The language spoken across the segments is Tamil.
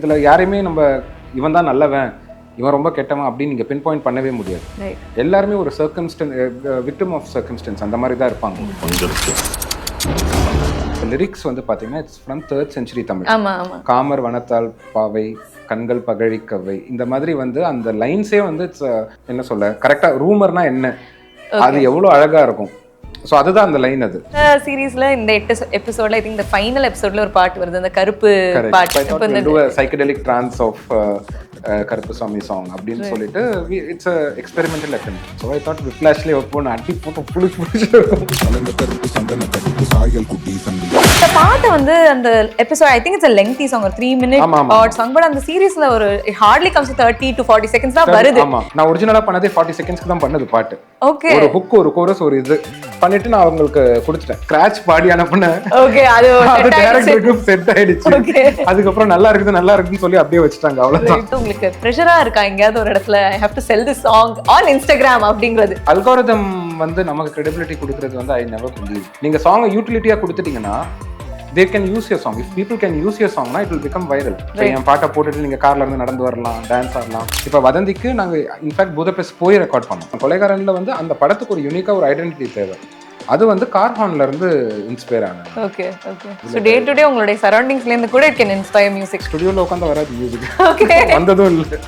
இதில் யாரையுமே நம்ம இவன் தான் நல்லவன் இவன் ரொம்ப கெட்டவன் அப்படின்னு நீங்கள் பின் பாயிண்ட் பண்ணவே முடியாது. எல்லாருமே ஒரு விக்டிம் ஆஃப் சர்க்கம்ஸ்டன்ஸ் அந்த மாதிரி தான் இருப்பாங்க. லிரிக்ஸ் வந்து பார்த்தீங்கன்னா it's from 3rd century Tamil. காமர் வனத்தால் பாவை கண்கள் பகழிக்கவை இந்த மாதிரி வந்து அந்த லைன்ஸே வந்து இட்ஸ் என்ன சொல்ல கரெக்டாக ரூமர்னா என்ன அது எவ்வளோ அழகாக இருக்கும். ஸோ அதுதான் அந்த லைன். அது சீரீஸ்ல இந்த 8 எபிசோட்ல ஐ திங்க் இந்த ஃபைனல் எபிசோட்ல ஒரு பாட்டு வருது, அந்த கருப்பு பாட்டு. இப்போ இந்த சைக்கடெலிக் ட்ரான்ஸ் ஆஃப் கருப்பு சாமி சாங் அப்படின்னு சொல்லிட்டு it's experimental attempt. So I thought விப்ளாஷ்லி ஒப்போன்னு அடி போட்டு புடிச்சு இந்த பாட்டு வந்து அந்த episode I think it's a lengthy song, ஒரு 3 minute short song, பட் அந்த சீரிஸ்ல ஒரு hardly comes to 30 to 40 seconds தான் வருது. ஆமா, நான் ஒரிஜினலா பண்ணதே 40 செகண்ட்ஸ்க்கு தான் பண்ணது பாட்டு. ஓகே, ஒரு ஹுக் ஒரு கோரஸ் ஒரு இது பண்ணிட்டு நான் அவங்களுக்கு கொடுத்துட்டேன். ஸ்கிராட்ச் பாடி அனுப்புனேன். ஓகே, அது டைரக்டருக்கு செட் ஆயிடுச்சு. அதுக்கு நல்லா இருக்குன்னு சொல்லி அப்படியே வச்சிட்டாங்க. அவ்வளவுதான். உங்களுக்கு பிரஷரா இருக்கா எங்கயாவது ஒரு இடத்துல I have to sell this song on Instagram அப்படிங்கிறது? அல்காரிதம் வந்து நமக்கு credibility கொடுக்கிறது வந்து I never believe. நீங்க சாங் யூட்டிலிட்டியா கொடுத்துட்டீங்கன்னா they can use your song. If people can use your song, it will become viral. என் பாட்டை போட்டுட்டு நீங்க கார்ல இருந்து நடந்து வரலாம், டான்ஸ் ஆடலாம். இப்போ வதந்திக்கு நாங்க இன்ஃபேக்ட் புதபெஸ்ட் போய் ரெக்கார்ட் பண்ணோம். கொலைகாரன்ல வந்து அந்த படத்துக்கு ஒரு யூனிக்கா ஒரு ஐடென்டிட்டி தேவை. அது வந்து கார் ஹார்ன்ல இருந்து இன்ஸ்பயர் ஆனது. Okay okay. So day to day உங்களுடைய சரௌண்டிங்ஸ்ல இருந்து கூட it can inspire music. ஸ்டுடியோல உட்கார்ந்து வராது மியூசிக். ஓகே, வந்ததும் இல்ல.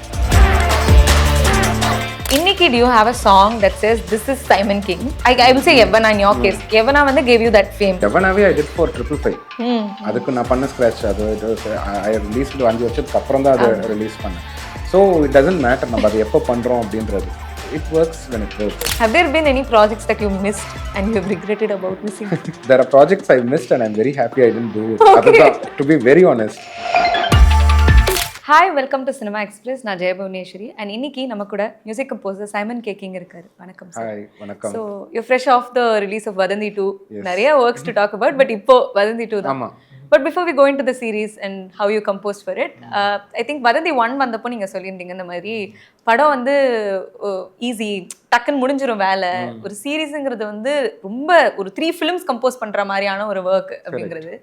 இன்னைக்கு do you have a song that says this is Simon King? I will say Yavana in your case. Yavana வந்து gave you that fame. Yavanaவே I did for 555. அதுக்கு நான் பண்ண ஸ்கிராட்ச் அது I released 5 வருஷத்துக்கு அப்புறம் தான் அதை ரிலீஸ் பண்ணேன். So it doesn't matter நம்ம அதை எப்போ பண்றோம் அப்படின்றது. It works when it works. Have there been any projects that you missed and you have regretted about missing? There are projects I missed and I'm very happy I didn't do it. Okay. To be very honest. Hi, welcome to Cinema Express. நான் ஜெயபுவனேஸ்வரி and இன்னைக்கு நம்ம கூட மியூசிக் கம்போசர் சைமன் கேக்கிங் இருக்காரு. வணக்கம் சார். Hi, வணக்கம். So you're fresh off the release of Vadhandhi 2. நிறைய works to talk about, but இப்போ Vadhandhi 2 தான். ஆமா. But before we go into the series and how you composed for it, I think Vadhandhi 1 வந்தப்போ நீங்க சொல்லியிருந்தீங்க இந்த மாதிரி படம் வந்து ஈஸி, டக்குன்னு முடிஞ்சிரும் வேலை. ஒரு சீரீஸ்ங்கிறது வந்து ரொம்ப ஒரு 3 films கம்போஸ் பண்ற மாதிரியான ஒரு ஒர்க் அப்படிங்கிறது.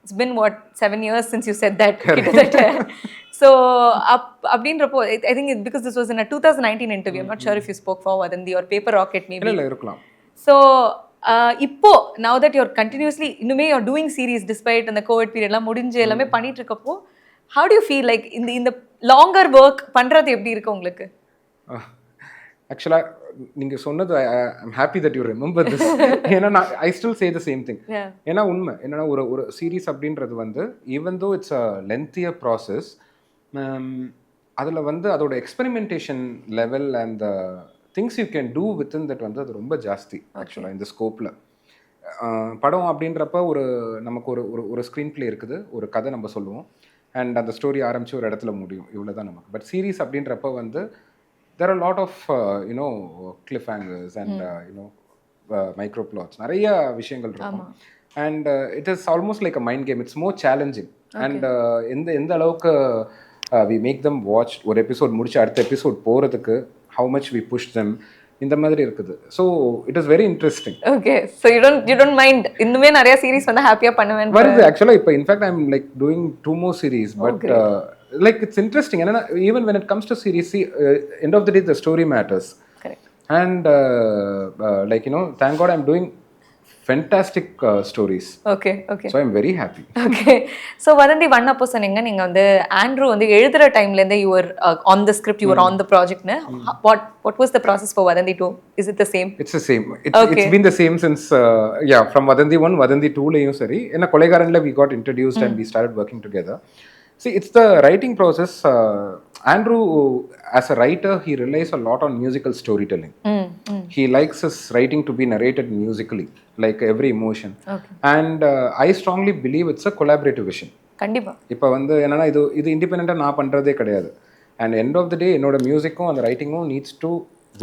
It's been what 7 years since you said that. So அப்படின்றப்போ I think because this was in a 2019 interview. I'm not sure if you spoke for Vadhandhi or Paper Rocket maybe. இல்ல இருக்கலாம். So இப்போ now that you're continuously இன்னுமே you're doing series despite அந்த கோவிட் பீரியட்லாம் முடிஞ்சு எல்லாமே பண்ணிட்டு இருக்கப்போ how do you feel like இந்த longer work பண்றது எப்படி இருக்கு உங்களுக்கு? Actually நீங்க சொன்னது I'm happy that you remember this. ஏன்னா I still say the same thing. ஏன்னா உண்மை என்னன்னா ஒரு சீரீஸ் அப்படின்றது வந்து even though it's a lengthier process, அதில் வந்து அதோட experimentation level and things you can do within that வந்து அது ரொம்ப ஜாஸ்தி ஆக்சுவலாக இந்த ஸ்கோப்பில். படம் அப்படின்றப்ப நமக்கு ஒரு ஸ்க்ரீன் பிளே இருக்குது, ஒரு கதை நம்ம சொல்லுவோம் அண்ட் அந்த ஸ்டோரி ஆரம்பித்து ஒரு இடத்துல முடியும், இவ்வளோ தான் நமக்கு. பட் சீரீஸ் அப்படின்றப்ப வந்து there are a lot of cliffhangers and micro plots, நிறைய விஷயங்கள் இருக்கும். and it is almost like a mind game. It's more challenging. and எந்த அளவுக்கு we make them watch ஒரு எபிசோட் முடிச்சு அடுத்த எபிசோட் போகிறதுக்கு how much we push them இந்த மாதிரி இருக்குது. so it is very interesting. Okay, so you don't mind இன்னுமே நிறைய சீரிஸ் வந்து ஹாப்பியா பண்ணுவேன் வருது ஆக்சுவலா. இப்போ in fact I'm like doing 2 more series, but like it's interesting. And even when it comes to series, end of the day the story matters. Correct. And like thank God I'm doing fantastic stories. Okay. So I'm very happy. Okay, so Vadhandhi 1 அப்போ சொன்னீங்க நீங்க வந்து ஆண்ட்ரூ வந்து எழுதுற டைம்ல இருந்தே you were on the script, you were on the project. What was the process for Vadhandhi 2? Is it the same? It's the same. It's been the same since from Vadhandhi 1 Vadhandhi 2 layum sari enna Kolaigaranla we got introduced and we started working together. See, it's the writing process. Andrew, as a writer, he relies a lot on musical storytelling. He likes his writing to be narrated musically, like every emotion. Okay. And I strongly believe it's a collaborative vision. கண்டிப்பா. இப்போ வந்து என்னன்னா இது இண்டிபெண்டா நான் பண்றதே கிடையாது. And end of the day என்னோட மியூசிக்கும் அந்த ரைட்டிங்கும் needs to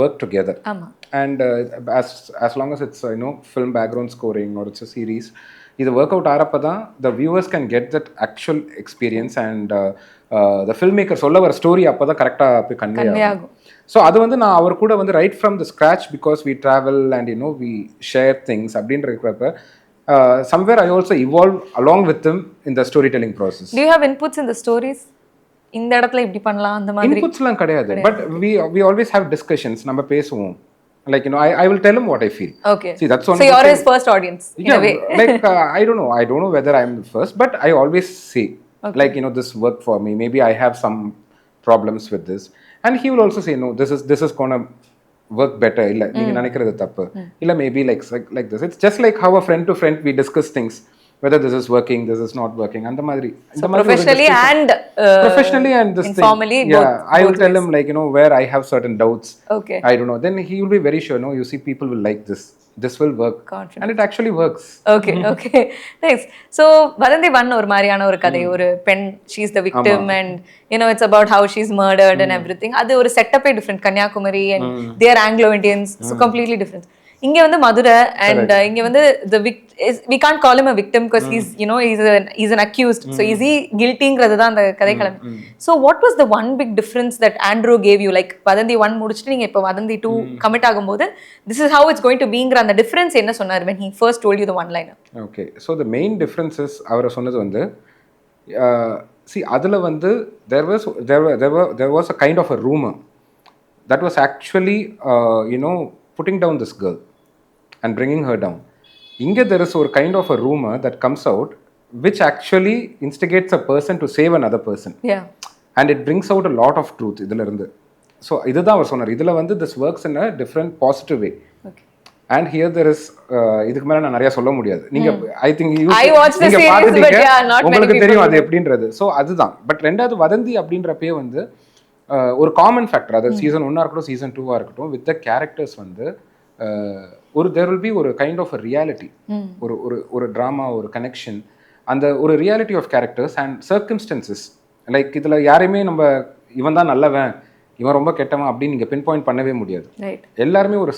work together. ஆமா. And as long as it's film background scoring or it's a series, இது ஒர்க் அவுட் ஆகிறப்ப தான் த viewers can get that actual experience and the film maker சொல்ல வர ஸ்டோரி அப்போ தான் கரெக்டாக போய் கன்வே ஆகும். ஸோ அது வந்து நான் அவர் கூட வந்து right from the scratch because we travel and we share things அப்படின்ற இருக்கிறப்ப somewhere I also evolve along with them in the storytelling process. Do you have inputs in the stories? இந்த இடத்துல இப்படி பண்ணலாம் அந்த மாதிரி இன்புட்ஸ்லாம் கிடையாது. But we always have discussions. நம்ம பேசுவோம். Like, I will tell him what I feel. Okay. See, that's one. So you're his first audience in a way. Like, I don't know whether I'm the first, but I always say, like, this worked for me. Maybe I have some problems with this, and he will also say, no, this is gonna work better. Illa neenga nenikiradhu thappu. Illa maybe like this. It's just like how a friend to friend we discuss things, whether this is working, this is not working, and the madri. So professionally and this informally, thing. Yeah, I will tell him, like, where I have certain doubts. Okay. I don't know. Then he will be very sure. No, you see, people will like this. This will work. Confident. And it actually works. Okay. Thanks. So Vadhandhi one ஒரு மாதிரியான ஒரு கதை, ஒரு பெண், she is the victim and it's about how she's murdered and everything. அது ஒரு செட்டப்பே different. Kanyakumari and they are Anglo Indians, so completely different. இங்க வந்து மதுரை and இங்க வந்து we can't call him a victim because he's an accused. So is he guilty-ங்கிறது தான் அந்த கதை கிளம்பு. So what was the one big difference that Andrew gave you? Like Vadhandhi 1 முடிச்சிட்டு நீங்க இப்ப Vadhandhi 2 commit ஆகும்போது this is how it's going to be-ங்கிற அந்த difference என்ன சொன்னார் when he first told you the one liner? Okay, so the main difference is அவர் சொன்னது வந்து see அதுல வந்து there was a kind of a rumor that was actually putting down this girl and bringing her down. Inge there is a kind of a rumor that comes out which actually instigates a person to save another person. Yeah. And it brings out a lot of truth idhula irundhu. So idudha அவர் சொன்னார். இதுல வந்து this works in a different positive way. Okay. And here there is இதுக்கு மேல நான் நிறைய சொல்ல முடியாது. நீங்க I think I watched the series but yeah, not many people. உங்களுக்கு தெரியும் அது எப்படின்றது. So அதுதான். பட் ரெண்டாவது வதந்தி அப்படின்றப்பே வந்து ஒரு காமன் ஃபேக்டர், அது சீசன் 1 இருக்கட்டும் சீசன் 2 இருக்கட்டும், வித் த கேரக்டர்ஸ் வந்து there will be ஒரு கைண்ட் ஆஃப் ரியாலிட்டி, ஒரு ட்ராமா, ஒரு கனெக்ஷன், அந்த ஒரு reality of characters and circumstances. Like இதில் யாரையுமே நம்ம இவன் தான் நல்லவன், இவன் ரொம்ப கெட்டவன் அப்படின்னு நீங்கள் பின் பாயிண்ட் பண்ணவே முடியாது. எல்லாருமே ஒரு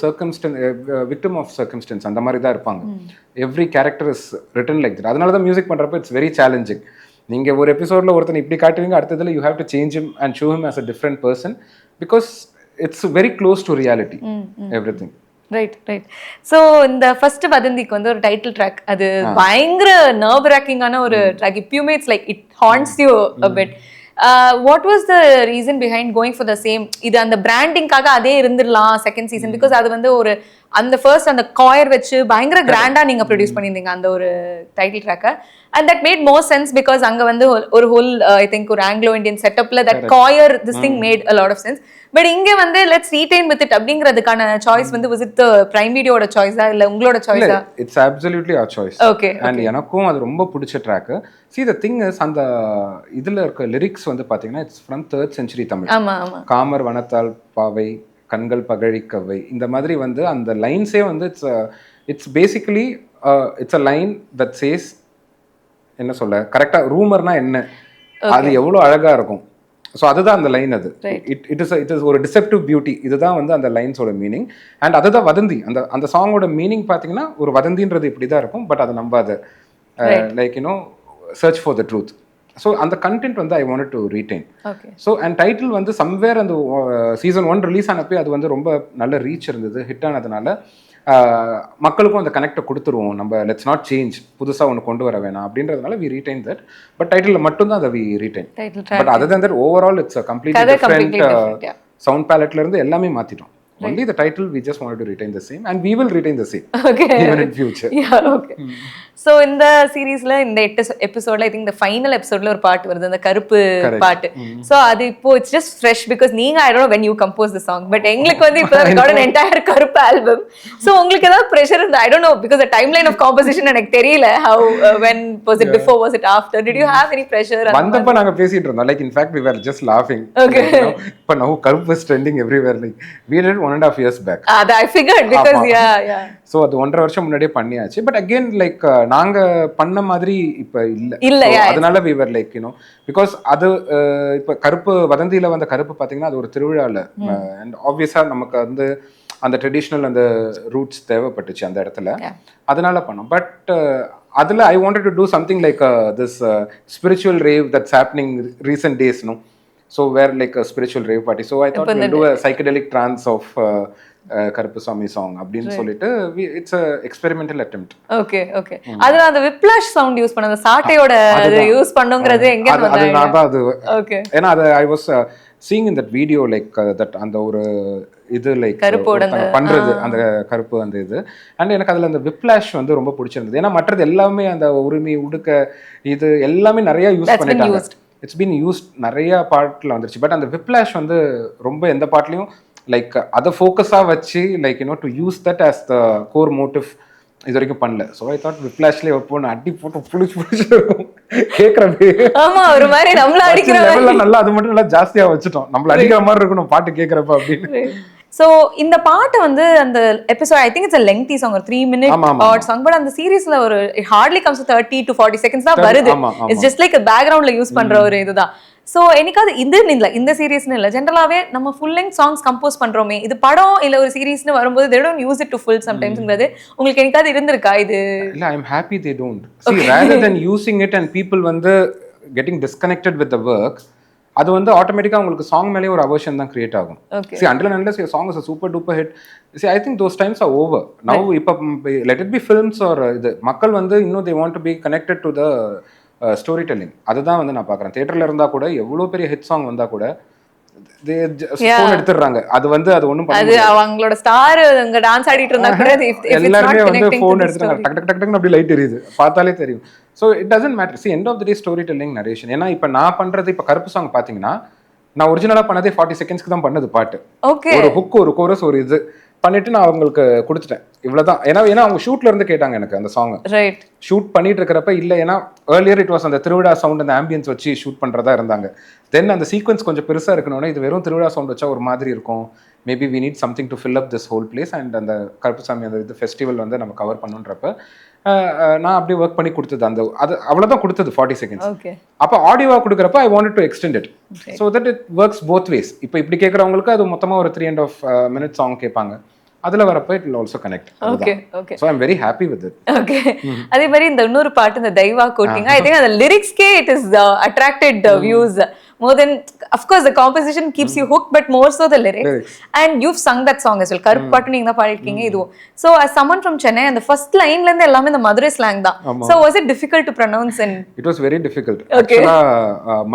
விக்டிம் ஆஃப் சர்க்கம்ஸ்டன்ஸ் அந்த மாதிரி தான் இருப்பாங்க. Every character is written like that. அதனால தான் மியூசிக் பண்ணுறப்ப இட்ஸ் வெரி சேலஞ்சிங். நீங்கள் ஒரு எபிசோடில் ஒருத்தனை இப்படி காட்டுவீங்க, அடுத்ததில் you have to change him and show him as a different person because it's very close to reality everything. Right. So இந்த ஃபர்ஸ்ட் வதந்திக்கு வந்து ஒரு டைட்டில் ட்ராக், அது பயங்கர நர்வ் ராக்கிங்கான ஒரு ட்ராக். இப்பயுமே it's like it hands you a bit. What was the reason behind going for the same? இது அந்த பிராண்டிங்காக அதே இருந்துடலாம் செகண்ட் சீசன், பிகாஸ் அது வந்து ஒரு அந்த ஃபர்ஸ்ட் அந்த காயர் வச்சு பயங்கர கிராண்டா நீங்க ப்ரொடியூஸ் பண்ணியிருந்தீங்க அந்த ஒரு டைட்டில் ட்ராக்கை. And that made more sense because அங்க வந்து ஒரு whole I think ஒரு Anglo Indian setupல that choir this thing made a lot of sense. But இங்க வந்து let's retain with it அப்படிங்கிறதுக்கான choice வந்து was it the Prime Video ஓட choice-ஆ இல்ல உங்களோட choice-ஆ? It's absolutely our choice. Okay. And எனக்கும் அது ரொம்ப பிடிச்ச track. See the thing is அந்த இதுல இருக்க லிரிக்ஸ் வந்து பாத்தீங்கன்னா it's from 3rd century Tamil. ஆமா. காமர் வனத்தால் பாவை கண்கள் பகழிக்கவை, இந்த மாதிரி வந்து அந்த லைன்ஸே வந்து it's basically it's a line that says என்ன சொல்ல கரெக்டா ரூமர்னா என்ன, அது எவ்வளோ அழகா இருக்கும். ஸோ அதுதான் அந்த லைன். அது இட் இஸ் ஒரு டிசெப்டிவ் பியூட்டி. இதுதான் வந்து அந்த லைன்ஸோட மீனிங். அண்ட் அதுதான் வதந்தி. அந்த சாங்கோட மீனிங் பார்த்தீங்கன்னா ஒரு வதந்தின்றது இப்படி தான் இருக்கும், பட் அதை நம்பாத, like search for the truth. So அந்த கண்டென்ட் வந்து I wanted to retain. So and title வந்து சம்வேர் அந்த சீசன் 1 ரிலீஸ் ஆனப்போ அது வந்து ரொம்ப நல்ல ரீச் இருந்தது, ஹிட் ஆனதுனால மக்களுக்கும் அந்த கனெக்டை கொடுத்துருவோம். நம்ம லெட்ஸ் நாட் சேஞ்ச், புதுசாக ஒன்று கொண்டு வர வேணாம் அப்படின்றதுனால we retain that. But title மட்டும் தான் அதை we retain. But other then that overall it's completely different. Sound பேலட்ல இருந்து எல்லாமே மாத்திட்டோம். Only the title we just wanted to retain the same and we will retain the same. Okay. Even in future. Yeah, okay. So in the series la in the episode I think the final episode la or part varudhu the karupu part. So adu ipo it's just fresh because neenga I don't know when you compose the song but engalukku vandu ipo we got an entire karupu album. So ungalku edha pressure irundha I don't know because the timeline of composition எனக்கு தெரியல how when was it before was it after did you have any pressure? vandappa naanga pesittu irundha like in fact we were just laughing. Okay. But now karupu is trending everywhere like we did 1.5 years back. I figured because yeah. So அது 1.5 வருஷம் முன்னாடியே பண்ணியாச்சு. பட் அகைன் லைக் நாங்க பண்ண மாதிரி இப்ப இல்ல. அதனால we were like because அது இப்ப கருப்பு வதந்தியில வந்த கருப்பு பாத்தீங்கன்னா அது ஒரு திருவிழால and obviously நமக்கு வந்து அந்த ட்ரெடிஷனல் அந்த ரூட்ஸ் தேவைப்பட்டுச்சு அந்த இடத்துல, அதனால பண்ணோம். பட் அதுல I wanted to do something like this spiritual rave that's happening recent days, So we're like a spiritual rave party. So I thought we'll do a psychedelic trance of Karuppusamy song அப்படின்னு சொல்லிட்டு it's a experimental attempt. Okay okay. அதுல அந்த விப்ளாஷ் சவுண்ட் யூஸ் பண்ண, அந்த சாட்டையோட யூஸ் பண்ணுங்கிறது எங்க அது நான் தான் அது. ஓகே. ஏன்னா அது I was seeing in that video like that அந்த ஒரு இது லைக் பண்றது அந்த கருப்பு அந்த இது. அண்ட் எனக்கு அதுல அந்த விப்ளாஷ் வந்து ரொம்ப பிடிச்சிருந்தது. ஏன்னா மற்றது எல்லாமே அந்த உரிமை உடுக்க இது எல்லாமே நிறைய யூஸ் பண்ணிட்டாங்க. இட்ஸ் பீன் யூஸ்ட் நிறைய பாட்டில் வந்துருச்சு. பட் அந்த விப்ளாஷ் வந்து ரொம்ப எந்த பாட்லையும் லைக் அதை ஃபோக்கஸாக வச்சு like to use that as the core motive இது வரைக்கும் பண்ணல. ஸோ ஐ தாட் விப்ளாஷ்லேயே வைப்போம், அடி போட்டு புளிச்சு இருக்கும் கேட்குறப்பே. ஆமா, ஒரு மாதிரி நம்மள அடிக்கிற லெவலில் நல்லா அது மட்டும் நல்லா ஜாஸ்தியாக வச்சுட்டோம், நம்மள அடிக்கிற மாதிரி இருக்கணும் பாட்டு கேட்குறப்ப அப்படின்னு. சோ இந்த பாட்டு வந்து அந்த episode I think it's a lengthy song, ஒரு 3 minute odd song, பட் அந்த சீரிஸ்ல ஒரு it hardly comes to 30 to 40 seconds தான் வருது. It's just like a backgroundல யூஸ் பண்ற ஒரு இதுதான். சோ என்னைக்காவது இந்த சீரிஸ்னு இல்ல, ஜென்ரலாவே நம்ம ஃபுல் லெங்த் சாங்ஸ் கம்போஸ் பண்றோமே, இது படம் இல்ல ஒரு சீரிஸ்னு வரும்போது they don't use it to full sometimes-ங்கிறது உங்களுக்கு என்னைக்காவது இருந்திருக்கா? இது இல்ல, I'm happy they don't. See, rather than using it and people வந்து getting disconnected with the work, அது வந்து ஆட்டோமேட்டிக்காக உங்களுக்கு சாங் மேலே ஒரு அவர்ஷன் தான் கிரியேட் ஆகும். See, until and unless your song is a super duper hit, see, I think those times are over. Now, இப்போ let it be films or இது மக்கள் வந்து இன்னும் they want to be connected to the story telling. அதுதான் வந்து நான் பார்க்குறேன். தியேட்டரில் இருந்தால் கூட எவ்வளோ பெரிய ஹிட் சாங் வந்தால் கூட ஃபோன் எடுத்துடுறாங்க. அது வந்து அது ஒன்றும் பண்ண, அவங்களோட ஸ்டார் அங்க டான்ஸ் ஆடிட்டு இருந்தா கூட எல்லாருமே வந்து ஃபோன் எடுத்துட்டாங்க, டக் டக் டக் டக் அப்படி லைட் எரியுது, பார்த்தாலே தெரியும். So it doesn't matter. See, end of the day storytelling narration. ஏன்னா இப்போ நான் பண்றது, இப்போ கருப்பு சாங் பார்த்தீங்கன்னா நான் ஒரிஜினலாக பண்ணதே 40 செகண்ட்ஸ்க்கு தான் பண்ணது பாட்டு. ஒரு ஹுக், ஒரு கோரஸ், ஒரு இது பண்ணிட்டு நான் அவங்களுக்கு கொடுத்துட்டேன், இவ்வளவுதான். ஏன்னா அவங்க ஷூட்ல இருந்து கேட்டாங்க எனக்கு அந்த சாங். ஷூட் பண்ணிட்டு இருக்கிறப்ப இல்லை, ஏன்னா ஏர்லியர் இட் வாஸ் அந்த திருவிழா சவுண்ட் அந்த ஆம்பியன்ஸ் வச்சு ஷூட் பண்றதா இருந்தாங்க. தென் அந்த சீக்வன்ஸ் கொஞ்சம் பெருசா இருக்கணும்னா இது வெறும் திருவிழா சவுண்ட் வச்சா ஒரு மாதிரி இருக்கும், maybe we need something to fill up this whole place and அந்த கருப்புசாமி அந்த இது ஃபெஸ்டிவல் வந்து நம்ம கவர் பண்ணுன்றப்ப நான் அப்படியே ஒர்க் பண்ணி கொடுத்தது. அந்த அது அவ்வளோதான் கொடுத்தது 40 செகண்ட்ஸ். அப்போ ஆடியோவா கொடுக்குறப்ப I wanted to extend it so that it works both ways. இப்போ இப்படி கேட்குறவங்களுக்கு அது மொத்தமாக ஒரு 3.5 minute சாங் கேட்பாங்க, அதுல வரப்ப it will also connect. Okay, okay. So I'm very happy with it. Okay. அதே மாதிரி இந்த இன்னொரு பாட்டு, இந்த தெய்வா கோட்டிங், I think the lyrics-கே it is attracted views more than, of course the composition keeps you hooked, but more so the lyrics. And you've sung that song as well. கருப்பு பாட்டு நீங்க தான் பாடிருக்கீங்க இதுவும். So as someone from Chennai, and the first line ல இருந்து எல்லாமே இந்த மதுரை slang தான். So was it difficult to pronounce? And it was very difficult. Actually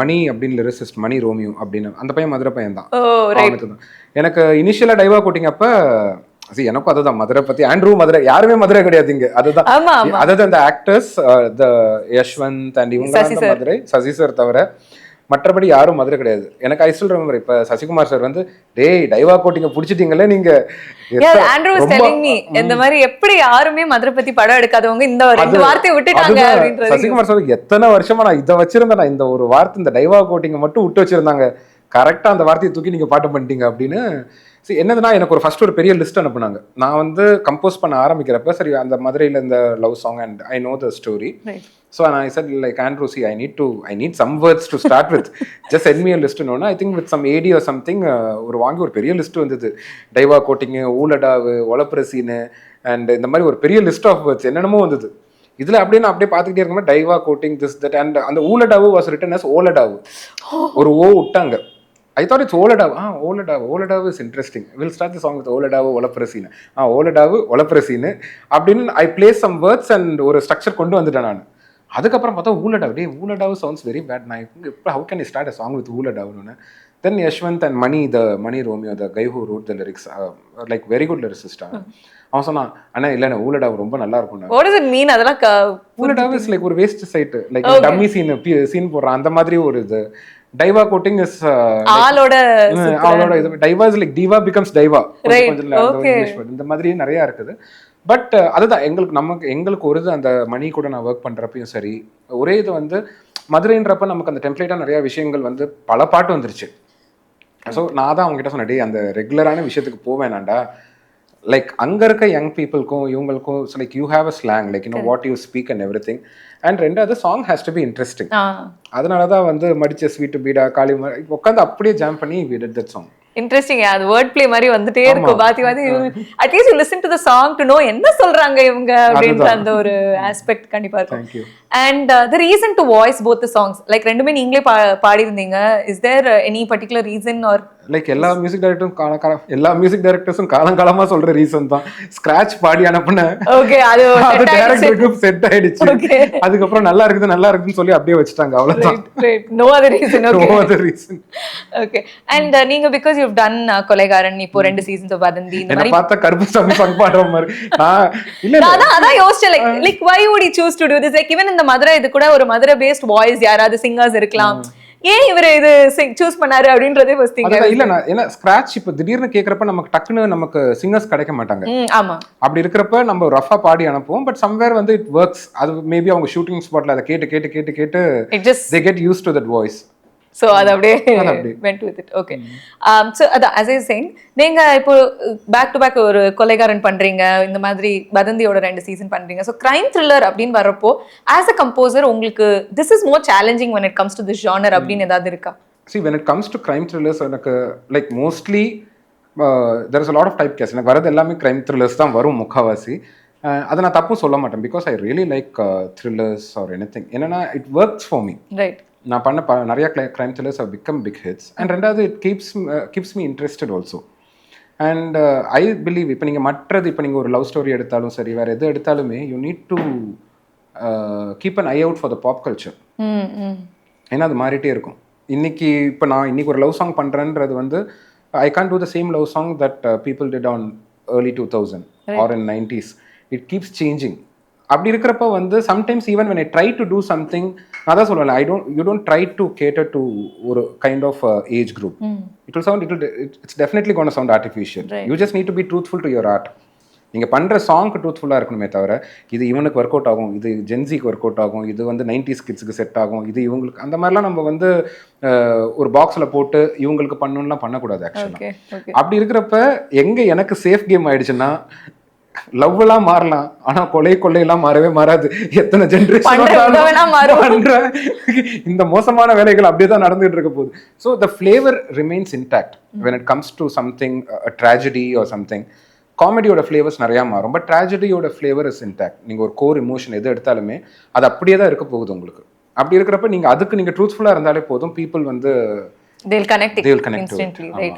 Mani அப்படின லிரிசிஸ்ட், மணி ரோமியோ அப்படின அந்த பையன் மதுரை பையன் தான். Oh right. எனக்கு இனிஷியலா டைவா கோட்டிங் அப்ப எனக்கும் அதுதான் மதுரை பத்தி, ஆண்ட்ரூ மதுரை, யாருமே மதுரை கிடையாது இங்க. அதுதான் அதாவது அந்த ஆக்டர்ஸ் யஷ்வந்த் அண்ட் இவங்க மதுரை, சசி சார் தவிர மற்றபடி யாரும் மதுரை கிடையாது. எனக்கு ஐ ஸ்டில் ரிமெம்பர், இப்ப சசிகுமார் சார் வந்து டேய் டைவா கோட்டிங்க புடிச்சிட்டீங்களே நீங்க, ஆண்ட்ரூ வாஸ் டெல்லிங் மீ இந்த மாதிரி எப்படி யாருமே மதுரை பத்தி படம் எடுக்காதவங்க இந்த ரெண்டு வார்த்தையை விட்டுட்டாங்க அப்படின்றது. சசிகுமார் சார் எத்தனை வருஷமா நான் இதை வச்சிருந்தேன், நான் இந்த ஒரு வார்த்தை இந்த டைவா கோட்டிங்க மட்டும் விட்டு வச்சிருந்தாங்க, கரெக்டா அந்த வார்த்தையை தூக்கி நீங்க பாட்டு பண்ணிட்டீங்க அப்படின்னு. என்னதுன்னா எனக்கு ஒரு ஃபர்ஸ்ட் ஒரு பெரிய லிஸ்ட் அனுப்புனாங்க. நான் வந்து கம்போஸ் பண்ண ஆரம்பிக்கிறப்ப சரி அந்த மதுரையில இந்த love song and I know the story. So I said like Andrew, see, I need some words to start with. Just send me a list. No, I think with some AD or something ஒரு வாங்கி ஒரு பெரிய லிஸ்ட் வந்தது. டைவா கோட்டிங், ஊலடாவு, ஒலப்ரசீனு அண்ட் இந்த மாதிரி ஒரு பெரிய லிஸ்ட் ஆஃப் வேர்ட்ஸ் என்னென்னமோ வந்தது. இதுல அப்படியே நான் அப்படியே பார்த்துக்கிட்டே இருக்கும்போது டைவா கோட்டிங் திஸ் தட் அண்ட் அந்த ஊலடாவு வாஸ் ரிட்டன் அஸ் ஓலடாவு, ஒரு ஓ விட்டாங்க. I thought it's Oladavu. Oladavu is interesting. We'll start the song with Oladavu, Olaprasine. Oladavu, Olaprasine. அப்படின்னு I place some words and ஒரு ஸ்ட்ரக்சர் கொண்டு வந்துட்டேன் நான். அதுக்கப்புறம் பார்த்தா ஊலடாவு sounds very bad. How can I start a song with ஊலடாவுன்னு? Then Yashwant and Mani Romeo, the guy who wrote the lyrics, like very good lyricist. அவன் சொன்னான், அண்ணா இல்லைண்ணா ஊலடாவு ரொம்ப நல்லா இருக்கும். What does it mean? அதெல்லாம் ஊலடாவு இஸ் லைக் ஒரு waste side, like dummy scene போடுறான் அந்த மாதிரி ஒரு இது. டைவா கோட்டிங் இஸ் ஆளோட இது. டைவா இஸ் லைக் டிவா பிகம்ஸ் டைவா, இந்த மாதிரி நிறைய இருக்குது. பட் அதுதான் எங்களுக்கு ஒரு இது அந்த மணி கூட நான் ஒர்க் பண்றப்பையும் சரி, ஒரே இது வந்து மதுரைன்றப்ப நமக்கு அந்த டெம்ப்ளேட்டா நிறைய விஷயங்கள் வந்து பல பாட்டு வந்துருச்சு. ஸோ நான் தான் அவங்க கிட்ட சொன்னேன், அந்த ரெகுலரான விஷயத்துக்கு போவேனாண்டா, லைக் அங்க இருக்க யங் பீப்புளுக்கும் இவங்களுக்கும் like you have a slang, like what you speak and everything. And ரெண்டாவது song has to be interesting. அதனாலதான் வந்து மடிச்ச ஸ்வீட் பீடா காளி உட்காந்து அப்படியே ஜாம் பண்ணி we did that song. Interesting. அது வேர்ட் பிளே மாதிரி வந்துட்டே இருக்கும் பாதி at least you listen to the song to know என்ன சொல்றாங்க இவங்க அப்படின்ற அந்த ஒரு ஆஸ்பெக்ட் கண்டிப்பா இருக்கும். And the reason to voice both the songs, like ரெண்டுமே நீங்களே பாடியிருந்தீங்க, is there any particular reason or like எல்லா மியூசிக் டைரக்டர்ஸும் காலங்காலமா சொல்ற ரீசன் தான். ஸ்கிராட்ச் பாடி அனுப்புன ஓகே அது டைரக்டருக்கு செட் ஆயிடுச்சு. அதுக்கப்புறம் நல்லா இருக்குதுன்னு சொல்லி அப்படியே வச்சுட்டாங்க, அவ்வளவுதான். No other reason. Okay, no other reason. Okay. And நீங்க because you have done Kolaigaran, இப்போ 2 சீசன்ஸ் ஆஃப் வதந்தி, இந்த மாதிரி பார்த்தா கருப்புசாமி சாங் பாடுற மாதிரி அதான் யோசிச்சேன். Like why would he choose to do this? Like even in the Madurai, இது கூட ஒரு மதுரை பேஸ்ட் வாய்ஸ் யாராவது சிங்கர்ஸ் இருக்கலாம், ஏன் இவரு இது சூஸ் பண்ணாரு அப்படின்றதே ஃபர்ஸ்ட் திங். இல்ல நான் ஏன்னா ஸ்கிராட்ச் இப்ப திடீர்னு கேக்குறப்ப நமக்கு டக்குன்னு நமக்கு சிங்கர்ஸ் கிடைக்க மாட்டாங்க. ஆமா, அப்படி இருக்கிறப்ப நம்ம ரஃபா பாடி அனுப்புவோம். பட் சம்வேர் வந்து இட் வர்க்ஸ். அது மேபி அவங்க ஷூட்டிங் ஸ்பாட்ல அதை கேட்டு they get used to that voice. So அது அப்படியே went with it. Okay. So as I was saying, நீங்க இப்போ பேக் டு பேக் ஒரு கொலைகாரன் பண்றீங்க, இந்த மாதிரி வதந்தியோட 2 சீசன் பண்றீங்க. So crime thriller அப்படின்னு வரப்போ as a composer உங்களுக்கு this is more challenging when it comes to this genre அப்படின்னு ஏதாவது இருக்கா? See, when it comes to crime thrillers, எனக்கு like mostly there is a lot of typecast. எனக்கு வரது எல்லாமே crime thrillers தான் வரும் முக்காவாசி. அதை நான் தப்பும் சொல்ல மாட்டேன், because I really like thrillers or anything. என்னன்னா it works for me. Right. நான் பண்ண நிறைய crime thrillers have become big hits. And ரெண்டாவது it keeps me interested also. And I believe இப்போ நீங்கள் ஒரு லவ் ஸ்டோரி எடுத்தாலும் சரி, வேறு எது எடுத்தாலுமே you need to keep an eye out for the pop culture. ஏன்னா அது மாறிட்டே இருக்கும். இன்னைக்கு ஒரு லவ் சாங் பண்ணுறேன்றது வந்து I can't do the same love song that people did on early 2000 or in 90s. It keeps changing. அப்படி இருக்கிறப்ப வந்து sometimes even when I try to do something, அதான் சொல்லுவேன், you don't try to cater to ஒரு kind of age group. It's definitely going to sound artificial. Right. You just need to be truthful to your art. நீங்கள் பண்ணுற சாங்க்கு ட்ரூத்ஃபுல்லாக இருக்கணுமே தவிர இது இவனுக்கு ஒர்க் அவுட் ஆகும், இது ஜென்சிக்கு ஒர்க் அவுட் ஆகும், இது வந்து 90s கிட்ஸுக்கு செட் ஆகும், இது இவங்களுக்கு அந்த மாதிரிலாம் நம்ம வந்து ஒரு பாக்ஸில் போட்டு இவங்களுக்கு பண்ணணும்லாம் பண்ணக்கூடாது ஆக்சுவலாக. அப்படி இருக்கிறப்ப எனக்கு சேஃப் கேம் ஆயிடுச்சுன்னா லவ் எல்லாம் மாறலாம், ஆனா கொள்ளையெல்லாம் மாறவே மாறாது. எத்தனை ஜென்ரேஷன் இந்த மோசமான வேலைகள் அப்படியேதான் நடந்துட்டு இருக்க போகுது. So the flavour remains intact when it comes to something a tragedy or something. காமெடியோட ஃபிளேவர்ஸ் நிறையா மாறும், பட் ட்ராஜடியோட ஃபிளேவர் இஸ் இன்டாக்ட். நீங்கள் ஒரு கோர் இமோஷன் எது எடுத்தாலுமே அது அப்படியே தான் இருக்க போகுது உங்களுக்கு. அப்படி இருக்கிறப்ப நீங்கள் ட்ரூத்ஃபுல்லாக இருந்தாலே போதும், பீப்புள் வந்து they'll connect instantly, right?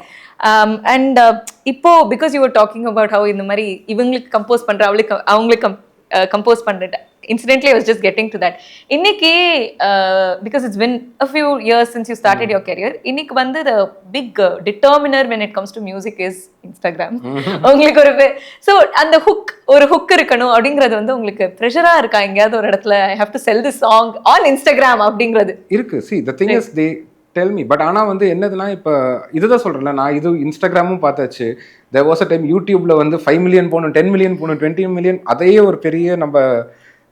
And இப்போ because you were talking about how இந்த மாதிரி இவங்களுக்கு கம்போஸ் பண்ற அவங்களுக்கு கம்போஸ் பண்றது, incidentally I was just getting to that. இன்னைக்கு because it's been a few years since you started your career, இன்னைக்கு வந்து the big determiner when it comes to music is Instagram. உங்களுக்கு so அந்த ஒரு ஹுக் இருக்கணும் அப்படிங்கிறது வந்து உங்களுக்கு ப்ரெஷரா இருக்கா? எங்கேயாவது ஒரு இடத்துல I have to sell this song on Instagram அப்படிங்கிறது இருக்கு. See, the thing is they tell me, but ஆனால் வந்து என்னதுன்னா இப்போ இதுதான் சொல்கிறேன்ல, நான் இது இன்ஸ்டாகிராமும் பார்த்தாச்சு. there was a time யூடியூப்ல வந்து 5 மில்லியன் போகணும், 10 மில்லியன் போகணும், 20 மில்லியன், அதையே ஒரு பெரிய நம்ம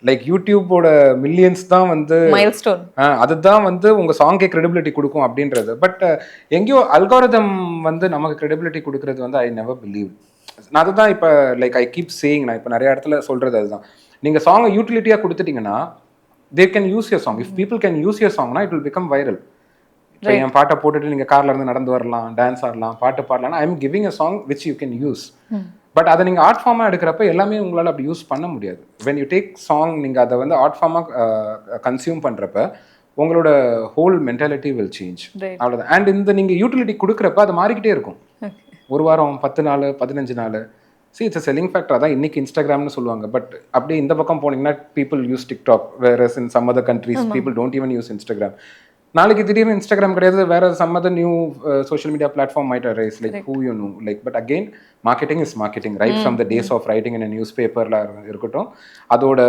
லைக் யூடியூபோட மில்லியன்ஸ் தான் வந்து மைல்ஸ்டோன், அதுதான் வந்து உங்கள் சாங்கே கிரெடிபிலிட்டி கொடுக்கும் அப்படின்றது. பட் எங்கேயோ அல்காரிதம் வந்து நமக்கு கிரெடிபிலிட்டி கொடுக்குறது வந்து ஐ நெவர் பிலீவ். நான் அதுதான் இப்போ லைக் ஐ கீப் சேயிங், நான் இப்போ நிறைய இடத்துல சொல்கிறது அதுதான். நீங்கள் சாங்கை யூட்டிலிட்டியாக கொடுத்துட்டீங்கன்னா they can use your song. If people can use your song, it will become viral. இப்போ என் பாட்டை போட்டுட்டு நீங்கள் கார்ல இருந்து நடந்து வரலாம், டான்ஸ் ஆடலாம், பாட்டு பாடலாம். I am giving a song which you can use. But அதை நீங்கள் ஆர்ட் ஃபார்மாக எடுக்கிறப்ப எல்லாமே உங்களால் அப்படி யூஸ் பண்ண முடியாது. வென் யூ டேக் சாங், நீங்கள் அதை வந்து ஆர்ட் ஃபார்மாக கன்சியூம் பண்ணுறப்ப உங்களோட ஹோல் மென்டாலிட்டி வில் சேஞ்ச். அவ்வளோதான். அண்ட் இந்த நீங்கள் யூட்டிலிட்டி கொடுக்குறப்ப அது மாறிக்கிட்டே இருக்கும். ஒரு வாரம், 10 நாள், 15 நாள். See, it's a selling factor. அதான் இன்னைக்கு இன்ஸ்டாகிராம்னு சொல்லுவாங்க. பட் அப்படியே இந்த பக்கம் போனீங்கன்னா people use TikTok, whereas in some other countries people don't even use Instagram. நாளைக்கு திடீர்னு இன்ஸ்டாகிராம் கிடையாது, வேற some other new social media platform might arise, like who you know, like. But again, marketing is marketing, right? From the days of writing in a newspaper இருக்கட்டும், அதோட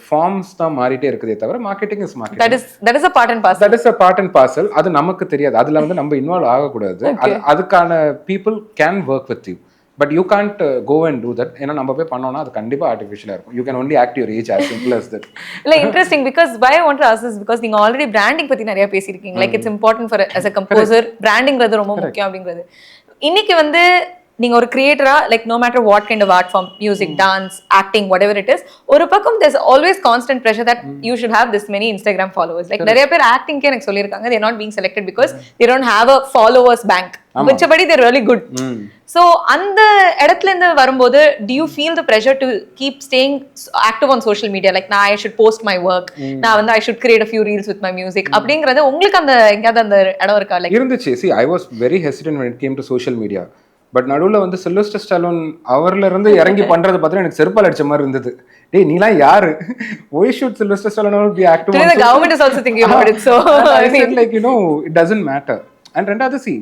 ஃபார்ம்ஸ் தான் மாறிட்டே இருக்குதே தவிர marketing is marketing. That is a part and parcel. That is a part and parcel. அது நமக்கு தெரியாது, அதுல வந்து நம்ம இன்வால்வ் ஆகக்கூடாது. அதுக்கான people can work with you. But you can't go and do that. ஏன்னா நம்ம போய் பண்ணோம்னா அது கண்டிப்பா ஆர்டிஃபிஷியலா இருக்கும். You can only act your age, as simple as that. Like interesting, because why I want to ask this, because நீங்க already branding பத்தி நிறைய பேசிருக்கீங்க. Like it's important for as a composer, brandingறது ரொம்ப முக்கியம் அப்படிங்கிறது. இன்னைக்கு வந்து நீங்க ஒரு கிரியேட்டரா, like no matter what kind of art form, music, dance, acting, whatever it is, ஒரு பக்கம் there's always constant pressure that you should have this many Instagram followers. Like நிறைய பேர் ஆக்டிங்க்கே எனக்கு சொல்லியிருக்காங்க, they're not being selected because they don't have a followers bank. மிச்சபடி they're really good. So அந்த இடத்துல இருந்து வரும்போது do you feel the pressure to keep staying active on social media, like I should post my work, நான் வந்து I should create a few reels with my music அப்படிங்கறது உங்களுக்கு அந்த எங்கயாவது அந்த இடம் இருக்கா? Like இருந்துச்சு. See, I was very hesitant when it came to social media. But நடுவில் வந்து சில்வஸ்டர் ஸ்டாலோன் அவர்ல இருந்து இறங்கி பண்றது பார்த்தா எனக்கு செருப்பால் அடிச்ச மாதிரி இருந்தது. டேய் நீலாம் யாரு? Why should Sylvester Stallone be active? The government is also thinking about it, so I mean, like, you know, it doesn't matter. And ரெண்டாவது see,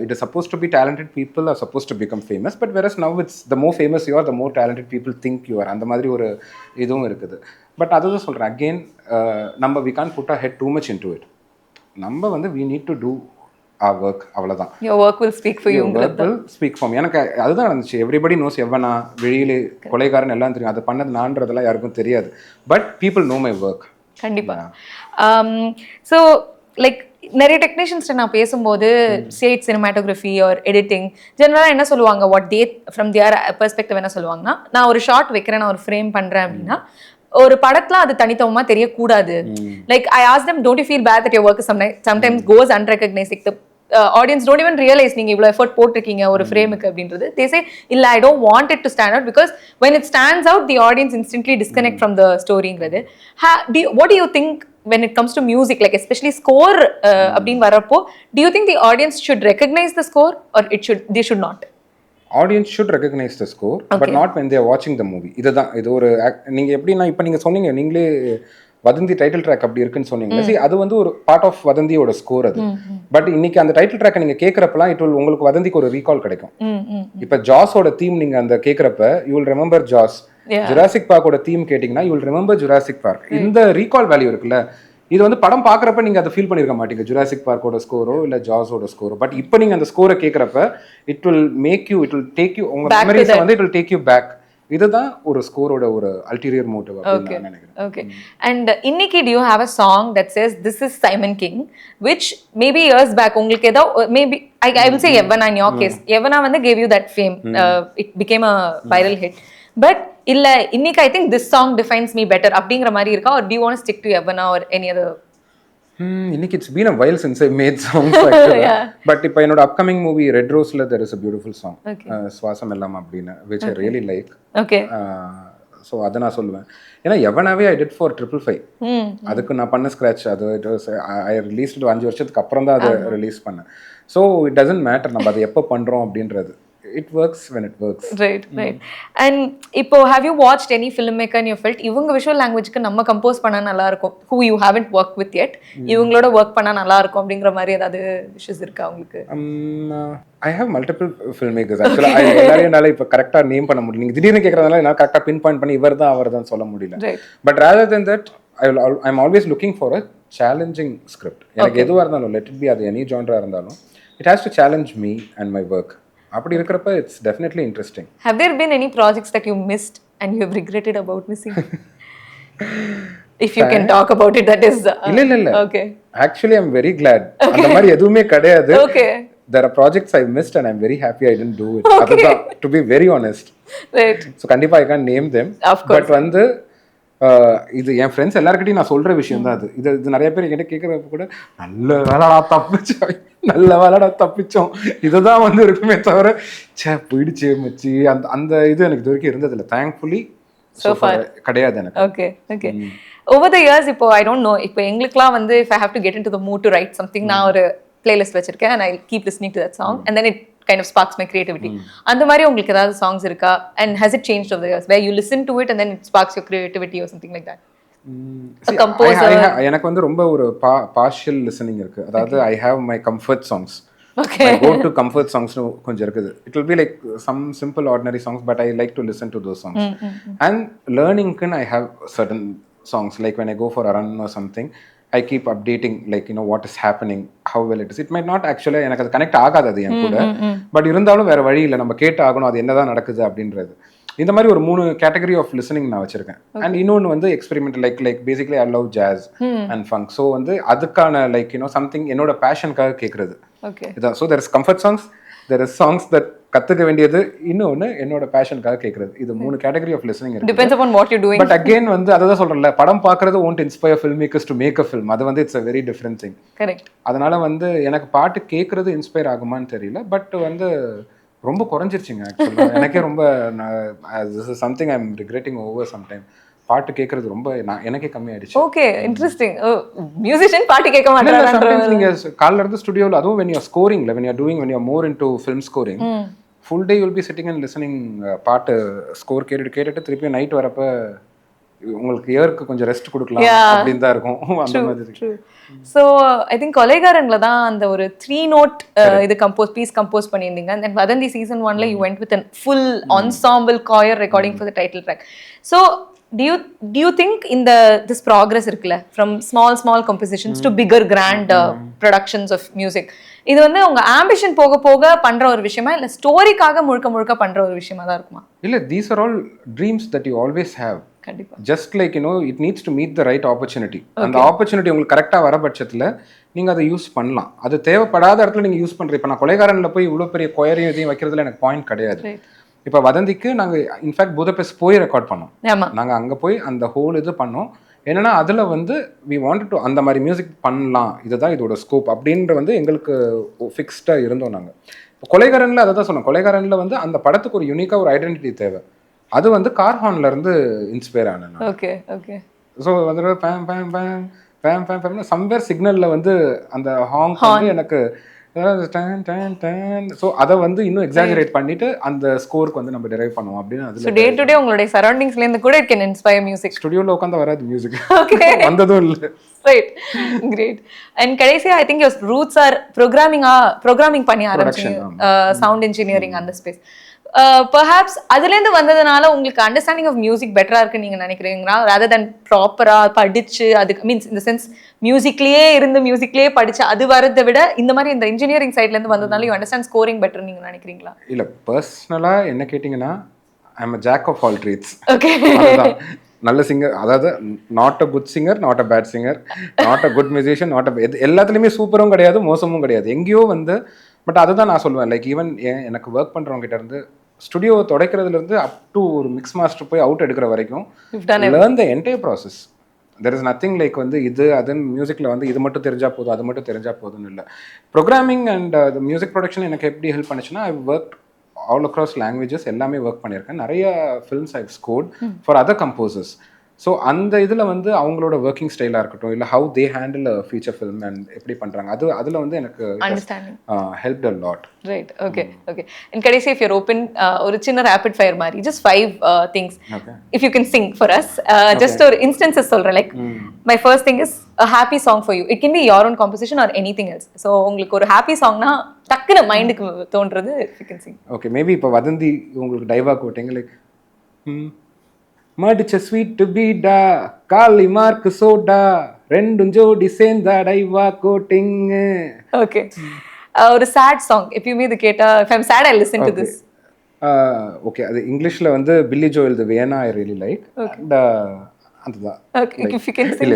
it is supposed to be talented people are supposed to become famous, but whereas now it's the more famous you are, the more talented people think you are. அந்த மாதிரி ஒரு இதுவும் இருக்குது. பட் அதுதான் சொல்றேன், again, நம்ம we can't put our head too much into it. நம்ம வந்து we need to do our work, அவ்வளவுதான். Your work will speak for you. Your work will speak for me. எனக்கு அதுதான் நடந்துச்சு. எவ்ரிபடி நோஸ் எவனா வெளியிலே கொலைகாரன் எல்லாம் தெரியும். அது பண்ணது நான்றதெல்லாம் யாருக்கும் தெரியாது. But people know my work. கண்டிப்பா. ஸோ லைக் நிறைய டெக்னீஷியன்ஸ் நான் பேசும்போது ஸ்டேட் சினிமாட்டோகிராஃபி ஆர் எடிட்டிங் ஜெனரலாக என்ன சொல்லுவாங்க, what they from their perspective என்ன சொல்லுவாங்கன்னா, நான் ஒரு ஷார்ட் வைக்கிறேன், நான் ஒரு ஃப்ரேம் பண்றேன் அப்படின்னா ஒரு படத்துல அது தனித்தவமா தெரியக்கூடாது. Like I ask them, don't you feel bad that your work sometimes goes unrecognized? Like the audience don't even realize நீங்க இவ்வளவு எஃபர்ட் போட்டிருக்கீங்க ஒரு ஃப்ரேமுக்கு அப்படின்றது. They say இல்ல, I don't want it to stand out because when it stands out the audience instantly disconnect from the storyங்கிறது. What do you think when it comes to music, like especially score அப்படின்னு வரப்போ, do you think the audience should recognize the score or they should not? Audience should recognize the score, okay, but not when they are watching the movie. இதுதான் இது ஒரு நீங்க எப்படின்னா இப்போ நீங்க சொன்னீங்க, நீங்களே வதந்தி டைட்டில் ட்ராக் அப்படி இருக்குன்னு சொன்னீங்க. See, அது வந்து ஒரு பார்ட் ஆஃப் வதந்தியோட ஸ்கோர் அது. பட் இன்னைக்கு அந்த டைட்டில் ட்ராக்கை நீங்க கேட்கறப்பலாம் இட் வில் உங்களுக்கு வதந்திக்கு ஒரு ரீகால் கிடைக்கும். இப்போ ஜாஸோட தீம் நீங்க அந்த கேட்கறப்ப you will remember Jaws. Jurassic பார்க்கோட தீம் கேட்டீங்கன்னா you will remember Jurassic Park. இந்த ரீகால் வேல்யூ இருக்குல்ல, இது வந்து படம் பார்க்குறப்ப நீங்கள் அதை ஃபீல் பண்ணியிருக்க மாட்டீங்க, ஜுராசிக் பார்க்கோட ஸ்கோரோ இல்லை ஜாஸோட ஸ்கோரோ. பட் இப்போ நீங்கள் அந்த ஸ்கோரை கேட்குறப்ப it will make you, it will take you, உங்கள் மெமரிஸை வந்து it will take you back. இதுதான் ஒரு ஸ்கோரோட ஒரு அல்டீரியர் மோட்டிவ் அப்படின்னு நான் நினைக்கிறேன். ஓகே. அண்ட் இன்னைக்கு do you have a song that says this is Simon King, which maybe years back உங்களுக்கு ஏதோ maybe I will say Yavana in your case, Yavana வந்து gave you that fame, it became a viral hit. But இல்ல இன்னைக்கு I think this song defines me better அப்படிங்கிற மாதிரி இருக்கா, or do you want to stick to Yavana or any other? இன்னைக்கு it's been a while since I made songs actually. But இப்போ என்னோட upcoming movie Red Roseல there is a beautiful song, சுவாசம் எல்லாம் அப்படின்னு, which I really like. Okay. So அதை நான் சொல்லுவேன். ஏன்னா எவனாவே I did for 555. அதுக்கு நான் பண்ண ஸ்க்ராட்ச் அது I released 5 வருஷத்துக்கு அப்புறம் தான் அதை ரிலீஸ் பண்ணேன். ஸோ இட் டசன்ட் மேட்டர் நம்ம அதை எப்போ பண்ணுறோம் அப்படின்றது. It works when it works. Right. And இப்போ have you watched any filmmaker and you felt இவங்க விஷுவல் லாங்குவேஜ்க்கு நம்ம கம்போஸ் பண்ணா நல்லா இருக்கும், who you haven't worked with yet, இவங்களோட ஒர்க் பண்ணா நல்லா இருக்கும் அப்படிங்கிற மாதிரி ஏதாவது விஷஸ் இருக்கா உங்களுக்கு? I have multiple filmmakers actually. எல்லாரையும் என்னால இப்போ கரெக்டா நேம் பண்ண முடியல. நீங்க திடீர்னு கேட்கறதுனால என்னால் கரெக்டா பின் பாயிண்ட் பண்ணி இவர் தான் அவர் தான் சொல்ல முடியல. But rather than that I'm always looking for a challenging script. எனக்கு எதுவாக இருந்தாலும், let it be அது எனி ஜான்ரா இருந்தாலும், it has to challenge me and my work. அப்படி இருக்கிறப்ப it's definitely interesting. Have there been any projects that you missed and you have regretted about missing? If you can talk about it, that is இல்ல. Okay. Actually I'm very glad. அந்த மாதிரி எதுவுமே கிடையாது. Okay. There are projects I missed and I'm very happy I didn't do it. அதுதான், to be very honest. Right. So கண்டிப்பா I can't name them. Of course. But வந்து இது என் ஃப்ரெண்ட்ஸ் எல்லாருக்கிட்டையும் நான் சொல்ற விஷயம் தான் அது. இது நிறைய பேர் என்கிட்ட கேட்கறப்ப கூட நல்ல வேலைடா தப்பிச்சோம் இதுதான் வந்து இருக்குமே தவிர போயிடுச்சு மச்சி அந்த இது எனக்கு இது வரைக்கும் இருந்ததில்லை. தேங்க்ஃபுல்லி கிடையாது எனக்கு. ஓகே. Over the years, இப்போ I don't know, இப்போ எங்களுக்குலாம் வந்து if I have to get into the mood to write something, நான் ஒரு பிளேலிஸ்ட் வச்சிருக்கேன் and I'll keep listening to that song and then it kind of sparks my creativity. அந்த மாதிரி உங்களுக்கு ஏதாவது songs இருக்கா, and has it changed over the years where you listen to it and then it sparks your creativity or something like that? எனக்கு வந்து ரொம்ப ஒரு partial listening இருக்கு. அதாவது I have my comfort songs. Okay. My go to comfort songs கொஞ்சம் இருக்குது. It will be like some simple ordinary songs but I like to listen to those songs. And learning can I have certain songs like when I go for a run or something I keep updating like you know what is happening, how well it is. It might not actually எனக்கு அது கனெக்ட் ஆகாது அது என் கூட, பட் இருந்தாலும் வேற வழி இல்லை, நம்ம கேட்டு ஆகணும் அது என்னதான் நடக்குது அப்படின்றது. இந்த மாதிரி ஒரு 3 கேட்டகரி ஆஃப் லிசனிங் நான் வச்சிருக்கேன். அண்ட் இன்னொன்று வந்து experiment like basically I love jazz and funk. So வந்து அதுக்கான லைக் சம்திங் என்னோட பேஷனுக்காக கேட்கறது இதான். So there is comfort songs, there is songs that கத்துக்க வேண்டியது, இன்னொன்று என்னோட பேஷனுக்காக கேட்கறது. இது 3 கேட்டகரி ஆஃப் லிசனிங் இருக்கு. Depends upon what you're doing. But again வந்து அதான் சொல்றேன்ல, படம் பார்க்கறது won't inspire filmmakers to make a film. அது வந்து it's a very different thing. Correct. அதனால வந்து எனக்கு பாட்டு கேட்கறது இன்ஸ்பயர் ஆகுமான்னு தெரியல. பட் வந்து ரொம்ப குறைஞ்சிருச்சுங்க ஆக்சுவலாக. எனக்கே ரொம்ப this is something I'm regretting over sometime. பாட்டு கேட்கறது ரொம்ப எனக்கே கம்மி ஆயிடுச்சு. Okay, interesting. மியூசிஷியன் பாட்டு கேட்க மாட்டாங்க. நீங்க காலைல இருந்து ஸ்டுடியோல, அதுவும் when you're scoring, when you're more into film scoring, full day you'll be sitting and listening. பாட்டு ஸ்கோர் கேட்டுட்டு திருப்பி நைட் வரப்ப உங்களுக்கு இயருக்கு கொஞ்சம் ரெஸ்ட் கொடுக்கலாம் அப்படின்னு தான் இருக்கும். அந்த மாதிரி. ஸோ ஐ திங்க் கொலைகாரன்ல தான் அந்த ஒரு 3 note இது பீஸ் கம்போஸ் பண்ணியிருந்தீங்க. அண்ட் தென் வதந்தி சீசன் 1ல you went with a full ensemble choir recording for the title track. So do you think this progress இருக்குல்ல, from small compositions to bigger grand productions of music, இது வந்து உங்க ஆம்பிஷன் போக போக பண்ற ஒரு விஷயமா இல்ல ஸ்டோரிக்காக முழுக்க பண்ற ஒரு விஷயமா தான் இருக்குமா? இல்ல, these are all dreams that you always have. கண்டிப்பா. Just like it needs to meet the right opportunity. அந்த ஆப்பர்ச்சுனிட்டி உங்களுக்கு கரெக்டா வர பட்சத்துல நீங்க அதை யூஸ் பண்ணலாம். அது தேவைப்படாத இடத்துல நீங்க யூஸ் பண்றீங்க. இப்ப நான் கொலைகாரன்ல போய் இவ்வளவு பெரிய கொயரையும் இதையும் வைக்கிறதுல எனக்கு பாயிண்ட் கிடையாது. இப்போ வதந்திக்கு நாங்கள் இன்ஃபேக்ட் புதபெஸ்ட் போய் ரெக்கார்ட் பண்ணோம். நாங்கள் அங்கே போய் அந்த ஹோல் இது பண்ணோம். என்னன்னா அதில் வந்து வி வாண்டட் டு அந்த மாதிரி மியூசிக் பண்ணலாம், இதுதான் இதோட ஸ்கோப் அப்படின்ற வந்து எங்களுக்கு ஃபிக்ஸ்டாக இருந்தோம். நாங்கள் இப்போ கொலைகாரனில் அதை தான் சொன்னோம். கொலைகாரனில் வந்து அந்த படத்துக்கு ஒரு யூனிக்காக ஒரு ஐடென்டிட்டி தேவை. அது வந்து கார்ஹான்ல இருந்து இன்ஸ்பயர் ஆனேன். Okay okay. ஸோ வந்து பேம் பேம் பேம் பேம் பேம் பேம் சம்வேர் சிக்னலில் வந்து அந்த ஹாங் வந்து எனக்கு ஸோ அதை வந்து இன்னும் எக்ஸாஜரேட் பண்ணிட்டு அந்த ஸ்கோருக்கு வந்து நம்ம டெரைவ் பண்ணுவோம் அப்படின்னு. அது டே டு டே உங்களுடைய சரௌண்டிங்ஸ்ல இருந்து கூட இட் கேன் இன்ஸ்பயர் மியூசிக். ஸ்டுடியோல உட்கார்ந்து வராது மியூசிக், வந்ததும் இல்லை. Right, great. அண்ட் கடைசியா I think your roots are programming பண்ணி ஆரம்பிச்சீங்க, சவுண்ட் இன்ஜினியரிங் அந்த ஸ்பேஸ். பெர்ஹாப்ஸ் அதுலேருந்து வந்ததுனால உங்களுக்கு அண்டர்ஸ்டாண்டிங் ஆஃப் மியூசிக் பெட்டரா இருக்குன்னு நீங்க நினைக்கிறீங்களா, ரதர் தென் ப்ராப்பரா படிச்சு அதுக்கு மீன்ஸ் இந்த சென்ஸ் மியூசிக்லயே படிச்சு அது வரதை விட இந்த மாதிரி இந்த இன்ஜினியரிங் சைட்ல இருந்து வந்ததுனால யூ அண்டர்ஸ்டாண்ட் ஸ்கோரிங் பெட்டர் நீங்க நினைக்கிறீங்களா? இல்ல, பர்சனலா என்ன கேட்டீங்கன்னா I am a jack of all trades. Okay. நல்ல சிங்கர், அதாவது not a good singer, not a bad singer, not a good musician, not a எல்லாத்துலேயுமே சூப்பரும் கிடையாது மோசமும் கிடையாது, எங்கேயோ வந்து. பட் அதுதான் நான் சொல்லுவேன், லைக் ஈவன் எனக்கு ஒர்க் பண்ணுறவங்க கிட்ட இருந்து ஸ்டுடியோ துடைக்கிறதுலேருந்து அப் டு ஒரு மிக்ஸ் மாஸ்டர் போய் அவுட் எடுக்கிற வரைக்கும் learn the entire process. There is nothing like வந்து இது அதுன்னு மியூசிக்கில் வந்து இது மட்டும் தெரிஞ்சா போதும் அது மட்டும் தெரிஞ்சா போதும்னு இல்லை. ப்ரோக்ராமிங் அண்ட் மியூசிக் ப்ரொடக்ஷன் எனக்கு எப்படி ஹெல்ப் பண்ணுச்சுன்னா, I work all across languages, எல்லாமே ஒர்க் பண்ணியிருக்கேன். நிறைய films I've scored for other composers. So அந்த இதில் வந்து அவங்களோட ஒர்க்கிங் ஸ்டைலாக இருக்கட்டும், இல்லை how they handle feature film and எப்படி பண்ணுறாங்க, அதில் வந்து எனக்கு help a lot. Right, okay okay. In கடைசி இஃப் யூர் ஓப்பன் ஒரு சின்ன ரேபிட் ஃபயர் மாதிரி just 5 things if you can sing for us. Just ஒரு இன்ஸ்டன்சஸ் சொல்கிறேன். Like my first thing is a happy song for you. It can be your own composition or anything else. So உங்களுக்கு ஒரு ஹாப்பி சாங்னா டக்குனு மைண்டுக்கு தோன்றது you can sing. Okay, maybe இப்போ வதந்தி உங்களுக்கு டைவா கோட்டிங் லைக் மடிச்ச ஸ்வீட் பீடா காலி மார்க் சோடா ரெண்டும் ஜோடி சேர்ந்த டைவா கோட்டிங். ஓகே, ஒரு sad song if you இது கேட்டா if I'm sad I listen to this. Okay, அது இங்கிலீஷ்ல வந்து Billy Joel the Vienna I really like. And அதுதான். Okay, if you can sing.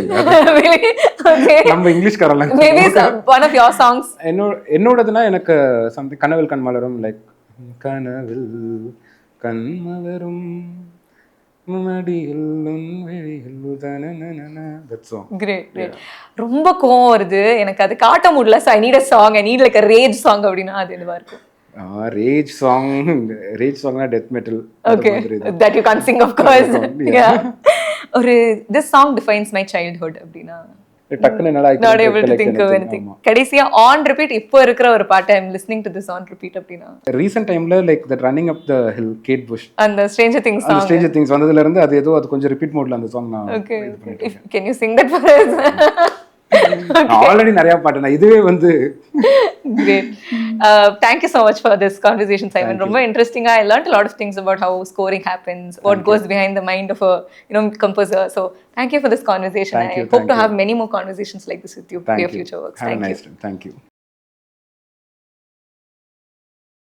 Really? Okay. நம்ம இங்கிலீஷ் காரல. Maybe one of your songs. என்னோடதுனா எனக்கு something கனவில் கண்மலரும் லைக் கனவில் கண்மலரும் மடியில் உன்வெளியில் உதனனன. That's song. Great. ரொம்ப கோவம் வருது எனக்கு, அது காட்ட முடியல. So I need a song, I need like a rage song அப்படினா அது என்னவா இருக்கும்? ரேஜ் சாங்னா death metal. Okay, that you can't sing of course. Yeah. ஒரு this song defines my childhood அப்படினா டக்குனு நல்லா not able to think of anything. கடைசியா on repeat இப்போ இருக்கிற ஒரு பாட்டு I'm listening to this on repeat அப்படினா recent timeல like that running up the hill Kate Bush and the Stranger Things song. Stranger Things வந்ததுல இருந்து அது ஏதோ அது கொஞ்சம் ரிப்பீட் மோட்ல அந்த சாங் நான். Okay, can you sing that for us? Already நிறைய பாட்டு நான் இதுவே வந்து. Great. Thank you so much for this conversation, Simon. ரொம்ப இன்ட்ரெஸ்டிங்கா I learned a lot of things about how scoring happens, what goes behind the mind of a composer. So thank you for this conversation. I hope to have many more conversations like this with you for your future works. Have a nice time. Thank you.